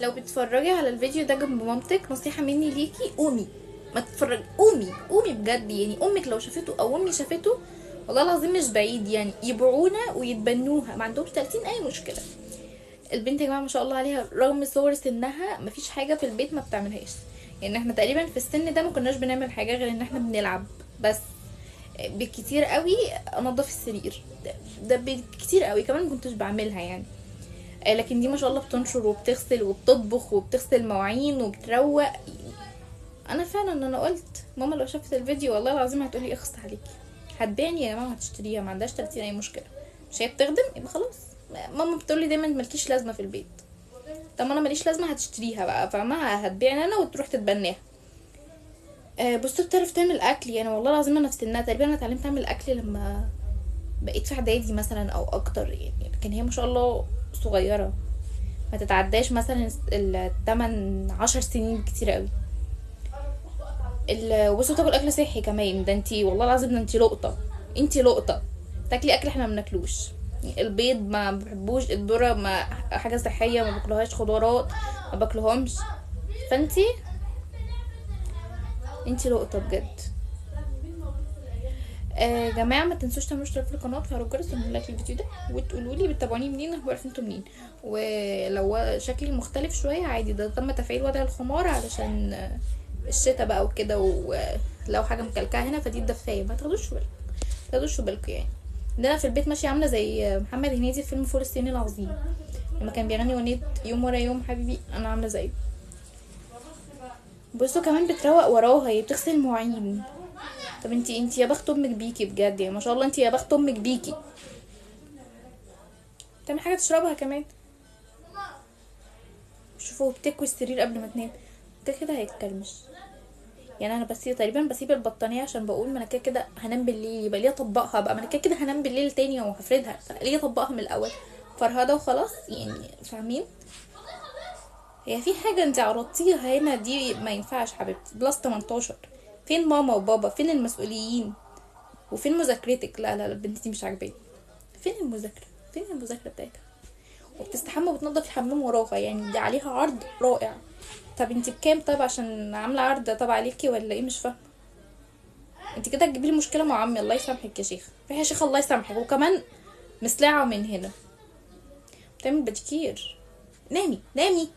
لو بتتفرجي على الفيديو ده جنب مامتك، نصيحة مني ليكي قومي. ما تتفرجي، قومي قومي بجد. يعني امك لو شافته او امي شافته، والله العظيم مش بعيد يعني يبيعونا ويتبنوها، ما عندهمش 30 اي مشكلة. البنت يا جماعة ما شاء الله عليها، رغم صغر سنها مفيش حاجة في البيت ما بتعملهاش. يعني احنا تقريبا في السن ده ما كناش بنعمل حاجة غير ان احنا بنلعب بس. بالكتير قوي انضف السرير، ده بالكتير قوي، كمان كنتش بعملها يعني. لكن دي ما شاء الله بتنشر وبتغسل وبتطبخ وبتغسل مواعين وبتروق. انا فعلا انا قلت ماما لو شافت الفيديو والله العظيم هتقولي اخص عليكي. هتبيعني يا جماعه وهتشتريها، ما عندهاش 30 اي مشكله. مش هي بتخدم يبقى خلاص. ماما بتقولي دايما مالكيش لازمه في البيت. طب ما انا ماليش لازمه، هتشتريها بقى فاهمه، هتبيعني انا وتروح تتبناها. بصوا بتعرف تعمل اكل يعني، والله العظيم انا في سنها تقريبا انا اتعلمت اعمل اكل لما بقيت في اعدادي مثلا او اكتر يعني. لكن هي ما شاء الله صغيره، ما تتعداش مثلا التمن 10 سنين كتير قوي. بصوا بتاكل اكل صحي كمان، ده انتي والله العظيم ده انتي لقطه. انتي لقطه تاكلي اكل احنا ما بناكلوش. البيض ما بحبوش، الذره ما حاجه صحيه ما باكلوهاش، خضروات ما باكلوهمش. فانتي لقطه بجد. جماعه ما تنسوش تعملوا اشتراك في القناه وتفعلوا الجرس وتعملوا لايك للفيديو ده، وتقولوا لي بتتابعوني منين، اخبار انتوا منين. ولو شكلي مختلف شويه عادي، ده تم تفعيل وضع الخمار علشان الشتا بقى وكده، ولو حاجه مكلكعه هنا فدي الدفايه، ما تاخدوش في بالكم، ما تاخدوش في بالكم يعني. عندنا في البيت ماشيه عامله زي محمد هنيدي في فيلم فول الصين العظيم، لما كان بيغني اغنيه يوم ورا يوم حبيبي، انا عامله زيه. بصوا كمان بتروق وراها، هي بتغسل مواعين. طب انتي يا بخت امك بيكي بجد يعني، ما شاء الله انتي يا بخت امك بيكي. تعمل حاجه تشربها كمان. شوفوا بتكوي السرير قبل ما تنام، كده كده هيتكلمش. يعني انا بس تقريبا بسيب البطانيه عشان بقول ما انا كده كده هنام بالليل، يبقى ليه اطبقها بقى، ما انا كده كده هنام بالليل تاني وهفردها، ليه اطبقها من الاول؟ فرهده وخلاص يعني، فاهمين؟ هي في حاجه انت عرضتيها هنا دي ما ينفعش حبيبتي، بلس 18. فين ماما وبابا؟ فين المسؤوليين؟ وفين مذاكرتك؟ لا لا لا، البنت دي مش عاجباني. فين المذاكره؟ فين المذاكره بتاعتها؟ وبتستحمى وبتنضف الحمام وراها، يعني دي عليها عرض رائع. طب انت بكام؟ طب عشان عامله عرض طب عليكي ولا ايه؟ مش فاهمه. انت كده هتجيبي لي مشكله مع عمي، الله يسامحك يا شيخ، في يا شيخ الله يسامحك. وكمان مسلعه من هنا، بتعمل بديكير. نامي نامي.